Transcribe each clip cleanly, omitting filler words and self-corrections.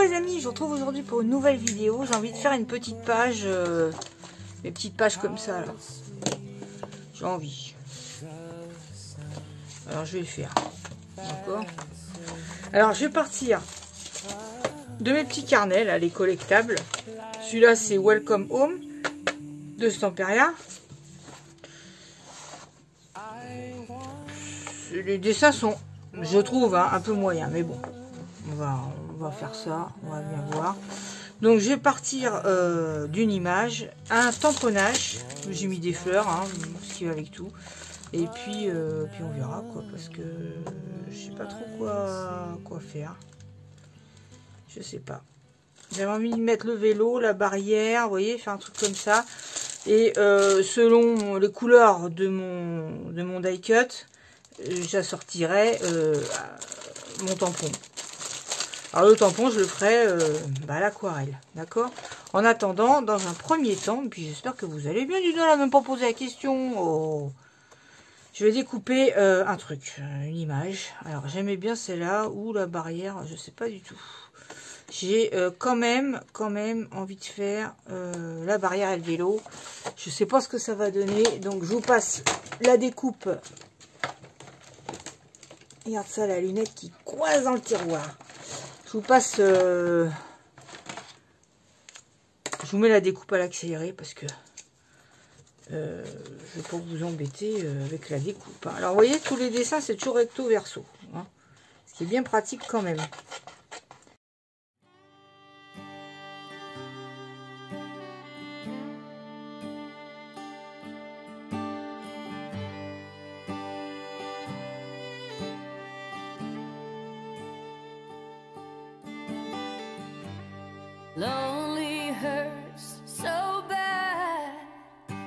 les amis, je vous retrouve aujourd'hui pour une nouvelle vidéo. J'ai envie de faire une petite page, mes petites pages comme ça là. J'ai envie. Alors je vais le faire. D'accord. Alors je vais partir de mes petits carnets là, les collectables. Celui-là c'est Welcome Home de Stamperia. Les dessins sont, je trouve, hein, un peu moyens, mais bon, on va faire ça, on va bien voir. Donc je vais partir d'une image, un tamponnage, j'ai mis des fleurs, hein, ce qui va avec tout, et puis on verra quoi, parce que je sais pas trop quoi faire, je sais pas. J'avais envie de mettre le vélo, la barrière, vous voyez, faire un truc comme ça, et selon les couleurs de mon die cut, j'assortirai mon tampon. Alors le tampon, je le ferai à l'aquarelle, d'accord. En attendant, dans un premier temps, puis j'espère que vous allez bien, du tout, là, même pas poser la question. Oh. Je vais découper un truc, une image. Alors j'aimais bien celle-là, ou la barrière, je sais pas du tout. J'ai quand même envie de faire la barrière et le vélo. Je sais pas ce que ça va donner, donc je vous passe la découpe. Regarde ça, la lunette qui coince dans le tiroir. Je vous passe... je vous mets la découpe à l'accéléré parce que je vais pas vous embêter avec la découpe. Hein. Alors, vous voyez, tous les dessins, c'est toujours recto verso. Hein, ce qui est bien pratique quand même. Lonely hurts so bad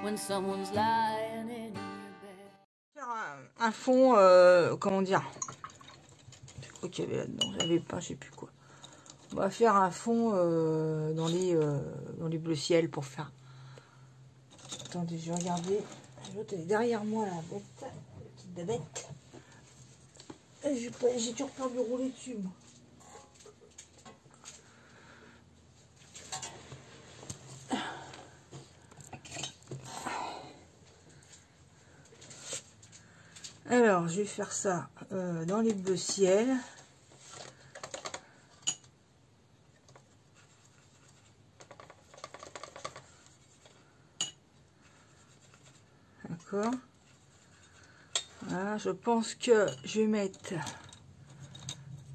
when someone's lying in your bed. Faire un fond, comment dire, je crois qu'il y avait là-dedans, j'avais pas, je sais plus quoi. On va faire un fond dans les bleus ciel pour faire. Attendez, je vais regarder. L'autre est derrière moi, la bête, la petite bébête. J'ai toujours peur de rouler dessus, moi. Alors, je vais faire ça dans les bleus ciel. D'accord. Voilà, je pense que je vais mettre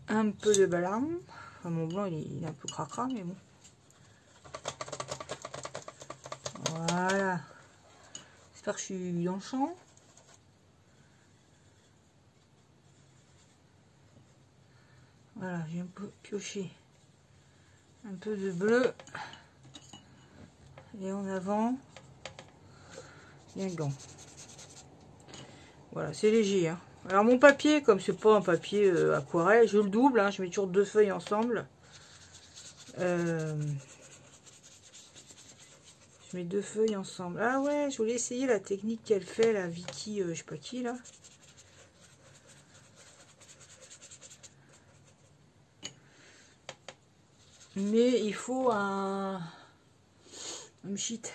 un peu de blanc. Enfin, mon blanc, il est un peu cracra, mais bon. Voilà. J'espère que je suis dans le champ. Voilà, j'ai un peu pioché un peu de bleu. Et en avant, et un gant. Voilà, c'est léger. Hein. Alors mon papier, comme c'est pas un papier aquarelle, je le double. Hein, je mets toujours deux feuilles ensemble. Je mets deux feuilles ensemble. Ah ouais, je voulais essayer la technique qu'elle fait, la Vicky, je sais pas qui là. Mais il faut un sheet.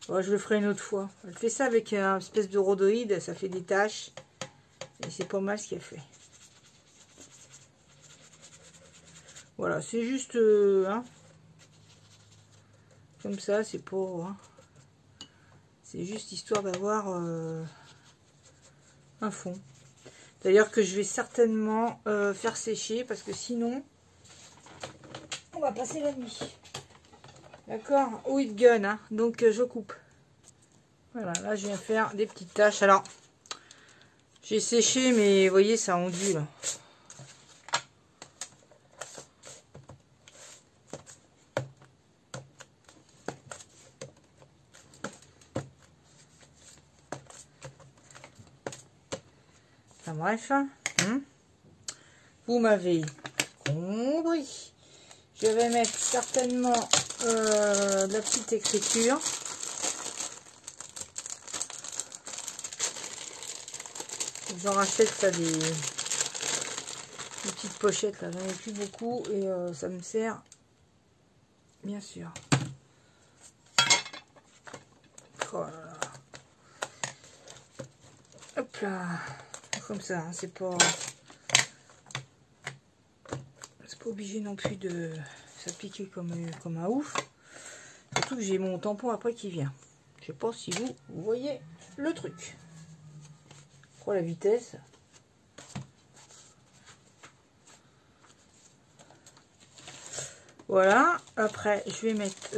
Ouais, je le ferai une autre fois. Elle fait ça avec un espèce de rhodoïde, ça fait des taches. Et c'est pas mal ce qu'elle fait. Voilà, c'est juste... hein, comme ça, c'est pour... Hein, c'est juste histoire d'avoir un fond. D'ailleurs que je vais certainement faire sécher parce que sinon... on va passer la nuit. D'accord, with gun, hein. Donc je coupe. Voilà, là je viens faire des petites taches. Alors, j'ai séché, mais vous voyez, ça ondule. Enfin bref, hein. Vous m'avez compris. Je vais mettre certainement de la petite écriture. J'en rachète ça des Les petites pochettes là, j'en ai plus beaucoup et ça me sert bien sûr. Oh là là. Hop là, comme ça, hein, c'est pas obligé non plus de s'appliquer comme un ouf. Surtout que j'ai mon tampon après qui vient. Je sais pas si vous voyez le truc. Oh la vitesse. Voilà, après je vais mettre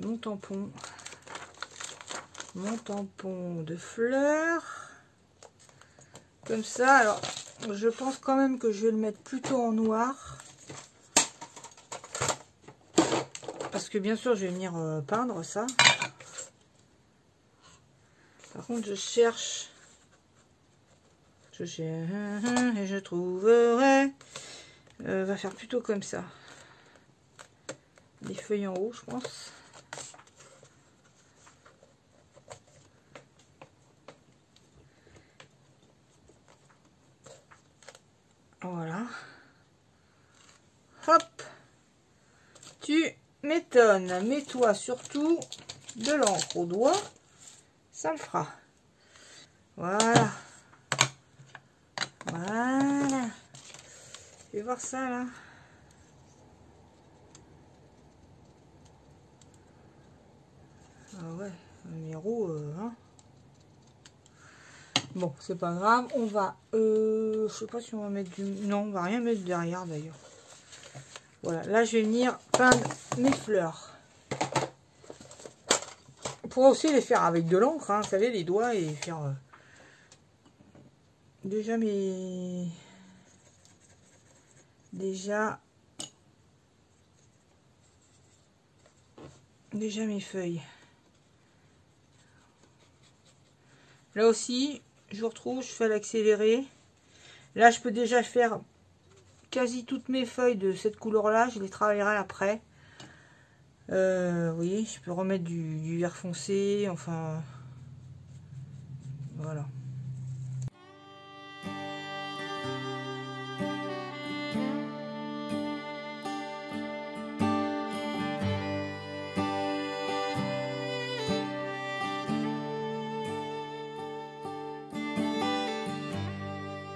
mon tampon de fleurs. Comme ça, alors je pense quand même que je vais le mettre plutôt en noir. Parce que bien sûr je vais venir peindre ça. Par contre je cherche et je trouverai. Va faire plutôt comme ça. Des feuilles en haut, je pense. Voilà. Hop. Tu m'étonnes. Mets-toi surtout de l'encre au doigt. Ça le fera. Voilà. Voilà. Je vais voir ça là. Ah ouais, le miro, hein. Bon, c'est pas grave. On va, je sais pas si on va mettre du... Non, on va rien mettre derrière d'ailleurs. Voilà, là je vais venir peindre mes fleurs. On pourra aussi les faire avec de l'encre, hein, vous savez, les doigts et faire... Déjà mes... Déjà mes feuilles. Là aussi, je retrouve, je fais l'accéléré. Là, je peux déjà faire quasi toutes mes feuilles de cette couleur-là. Je les travaillerai après. Vous voyez, je peux remettre du vert foncé. Enfin, voilà.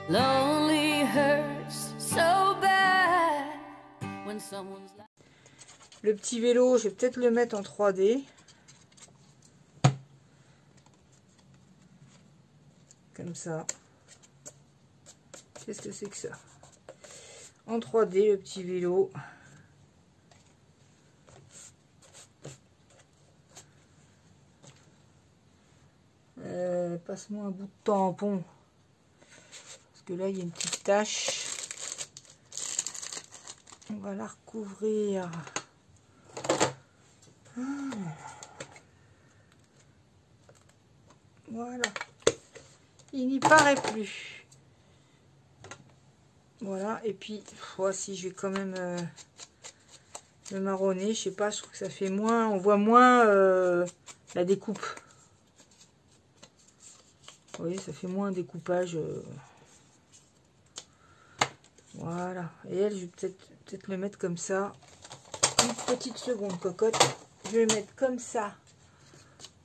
Lonely hurts so bad when someone's like... Le petit vélo, je vais peut-être le mettre en 3D. Comme ça. Qu'est-ce que c'est que ça? En 3D, le petit vélo. Passe-moi un bout de tampon. Parce que là, il y a une petite tache. On va la recouvrir. Voilà. Il n'y paraît plus. Voilà. Et puis, voici, je vais quand même le marronner. Je sais pas, je trouve que ça fait moins... On voit moins la découpe. Vous voyez, ça fait moins un découpage. Voilà. Et elle, je vais peut-être le mettre comme ça. Une petite seconde, cocotte. Je vais le mettre comme ça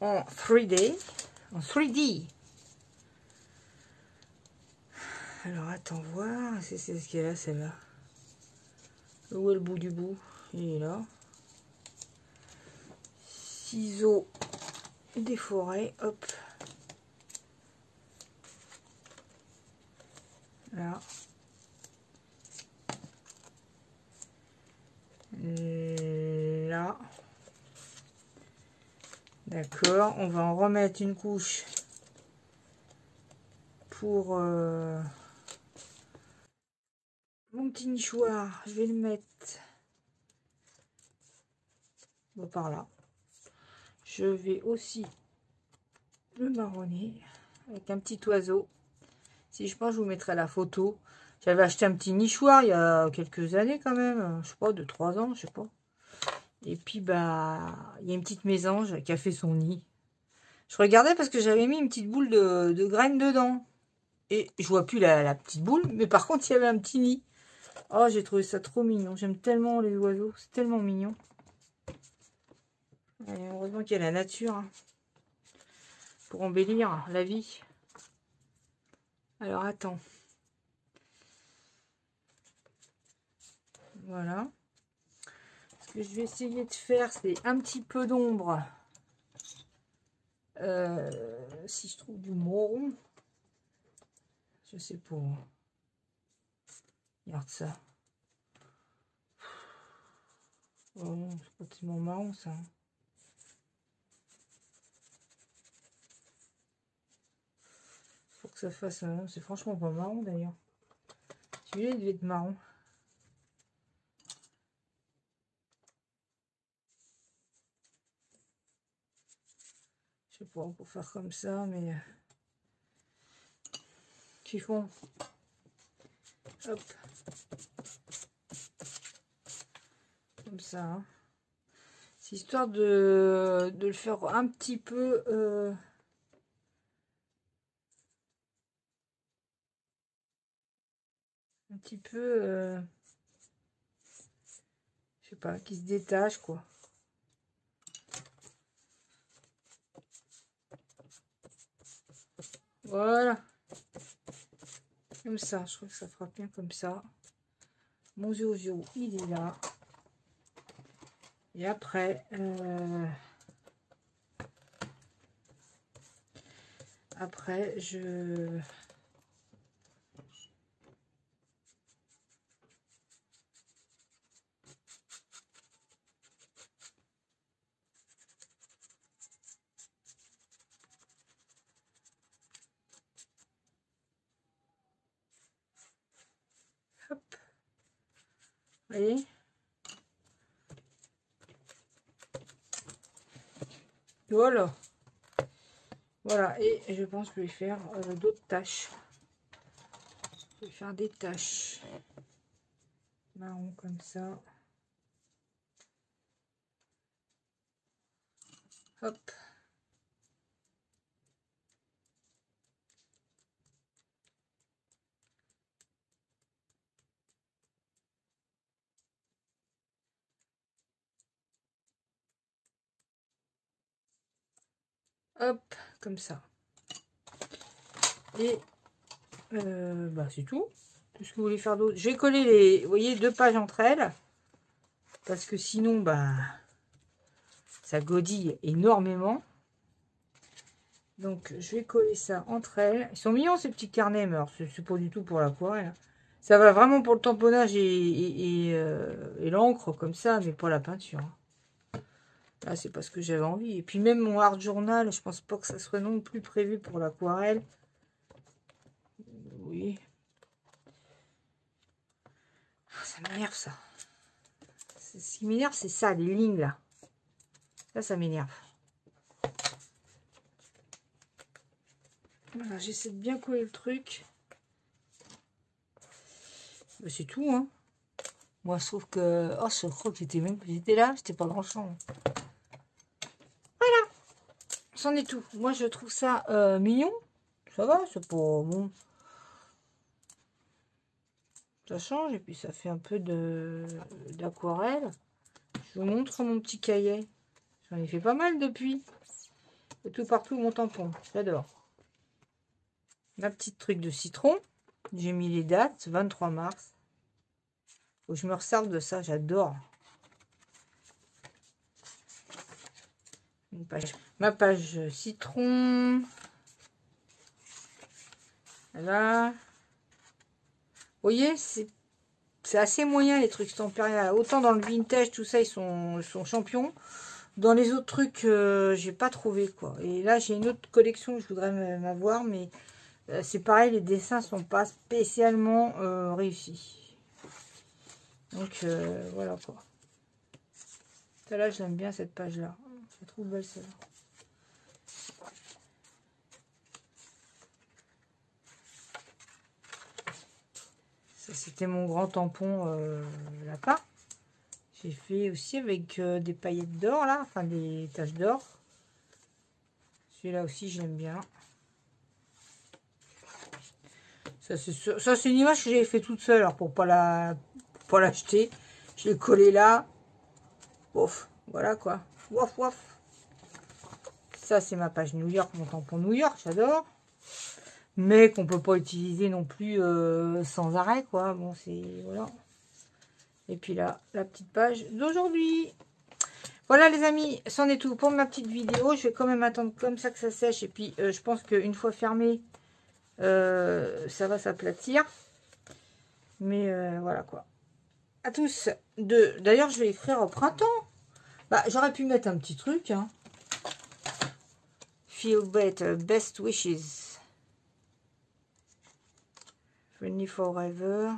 en 3D. En 3D. Alors, attends, voir. C'est ce qu'il y a là, celle-là. Où est le bout du bout? Il est là. Ciseaux des forêts. Hop. Là. Là. D'accord. On va en remettre une couche pour mon petit nichoir. Je vais le mettre par là. Je vais aussi le marronner avec un petit oiseau. Si je pense, je vous mettrai la photo. J'avais acheté un petit nichoir il y a quelques années quand même. Je sais pas, 2-3 ans, je sais pas. Et puis, bah, il y a une petite mésange qui a fait son nid. Je regardais parce que j'avais mis une petite boule de graines dedans. Et je vois plus la petite boule, mais par contre, il y avait un petit nid. Oh, j'ai trouvé ça trop mignon. J'aime tellement les oiseaux, c'est tellement mignon. Et heureusement qu'il y a la nature hein, pour embellir la vie. Alors, attends. Voilà. Ce que je vais essayer de faire, c'est un petit peu d'ombre. Si je trouve du marron. Je sais pas. Regarde ça. Oh, c'est pas tellement marron ça. Faut que ça fasse. C'est franchement pas marron d'ailleurs. Celui-là il devait être marron. Je sais pas, pour faire comme ça, mais. Chiffon. Hop. Comme ça. Hein. C'est histoire de le faire un petit peu. Un petit peu. Je sais pas, qui se détache quoi. Voilà. Comme ça, je trouve que ça fera bien comme ça. Mon Jojo, il est là. Et après, je... Hop. Vous voyez? Voilà. Voilà, et je pense que je vais faire d'autres tâches. Je vais faire des tâches marron comme ça. Hop. Hop, comme ça. Et bah c'est tout. Tout ce que vous voulez faire d'autre. Je vais coller les, vous voyez, 2 pages entre elles. Parce que sinon, bah, ça godille énormément. Donc, je vais coller ça entre elles. Ils sont mignons, ces petits carnets, mais c'est pas du tout pour l'aquarelle. Ça va vraiment pour le tamponnage et l'encre, comme ça, mais pas la peinture. Là, c'est parce que j'avais envie. Et puis, même mon art journal, je pense pas que ça soit non plus prévu pour l'aquarelle. Oui. Ah, ça m'énerve, ça. Ce qui m'énerve, c'est ça, les lignes, là. Ça m'énerve. Voilà, j'essaie de bien coller le truc. C'est tout, hein. Moi, je trouve que... Oh, je crois que j'étais là, j'étais pas dans le champ. Voilà. C'en est tout. Moi, je trouve ça mignon. Ça va, c'est pas... Bon. Ça change, et puis ça fait un peu d'aquarelle. Je vous montre mon petit cahier. J'en ai fait pas mal depuis. Et tout partout, mon tampon. J'adore. Ma petite truc de citron. J'ai mis les dates. 23 mars. Faut que je me resserve de ça. J'adore. Ma page citron. Là. Vous voyez, c'est assez moyen les trucs Stamperia. Autant dans le vintage, tout ça, ils sont champions. Dans les autres trucs, j'ai pas trouvé quoi. Et là, j'ai une autre collection que je voudrais m'avoir, mais c'est pareil, les dessins sont pas spécialement réussis. Donc voilà quoi. Celle-là, j'aime bien cette page-là. Je la trouve belle celle-là. Ça, c'était mon grand tampon lapin. J'ai fait aussi avec des paillettes d'or là, enfin des taches d'or. Celui-là aussi, j'aime bien. Ça, c'est une image que j'avais fait toute seule, alors pour pas l'acheter. Je l'ai collé là. Ouf, voilà quoi. Wouf, wouf. Ça, c'est ma page New York, mon tampon New York, j'adore. Mais qu'on peut pas utiliser non plus sans arrêt, quoi. Bon, c'est... Voilà. Et puis là, la petite page d'aujourd'hui. Voilà, les amis, c'en est tout pour ma petite vidéo. Je vais quand même attendre comme ça que ça sèche. Et puis, je pense qu'une fois fermé, ça va s'aplatir. Mais voilà, quoi. À tous. D'ailleurs, je vais écrire au printemps. Bah, j'aurais pu mettre un petit truc, hein. Feel better, best wishes. Friendly forever.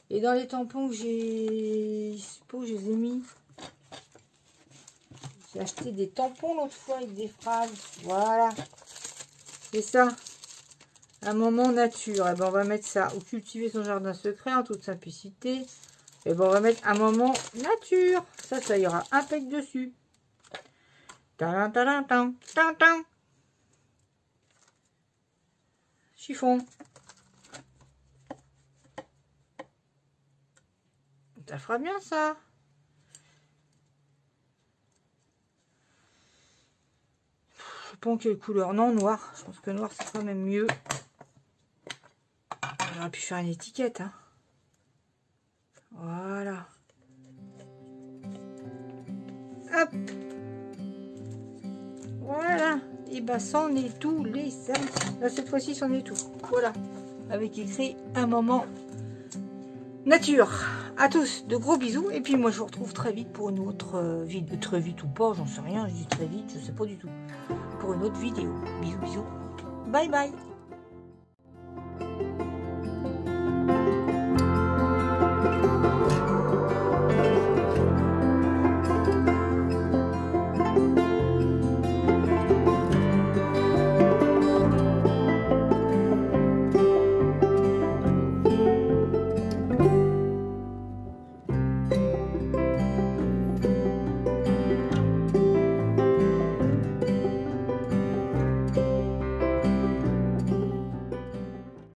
Et dans les tampons que j'ai... Je sais pas où je les ai mis. J'ai acheté des tampons l'autre fois avec des phrases. Voilà. C'est ça. Un moment nature. Et ben on va mettre ça. Ou cultiver son jardin secret en toute simplicité. Et ben on va mettre un moment nature. Ça ira impec dessus. Chiffon. Ça fera bien ça. Je sais pas quelle couleur. Non, noir. Je pense que noir c'est quand même mieux. J'aurais pu faire une étiquette. Hein. Voilà. Hop. Voilà. Et bah c'en est tout les amis. Là cette fois-ci c'en est tout. Voilà. Avec écrit un moment nature. À tous, de gros bisous. Et puis moi je vous retrouve très vite pour une autre vidéo. Très vite ou pas, j'en sais rien. Je dis très vite, je sais pas du tout. Pour une autre vidéo. Bisous, bisous. Bye bye.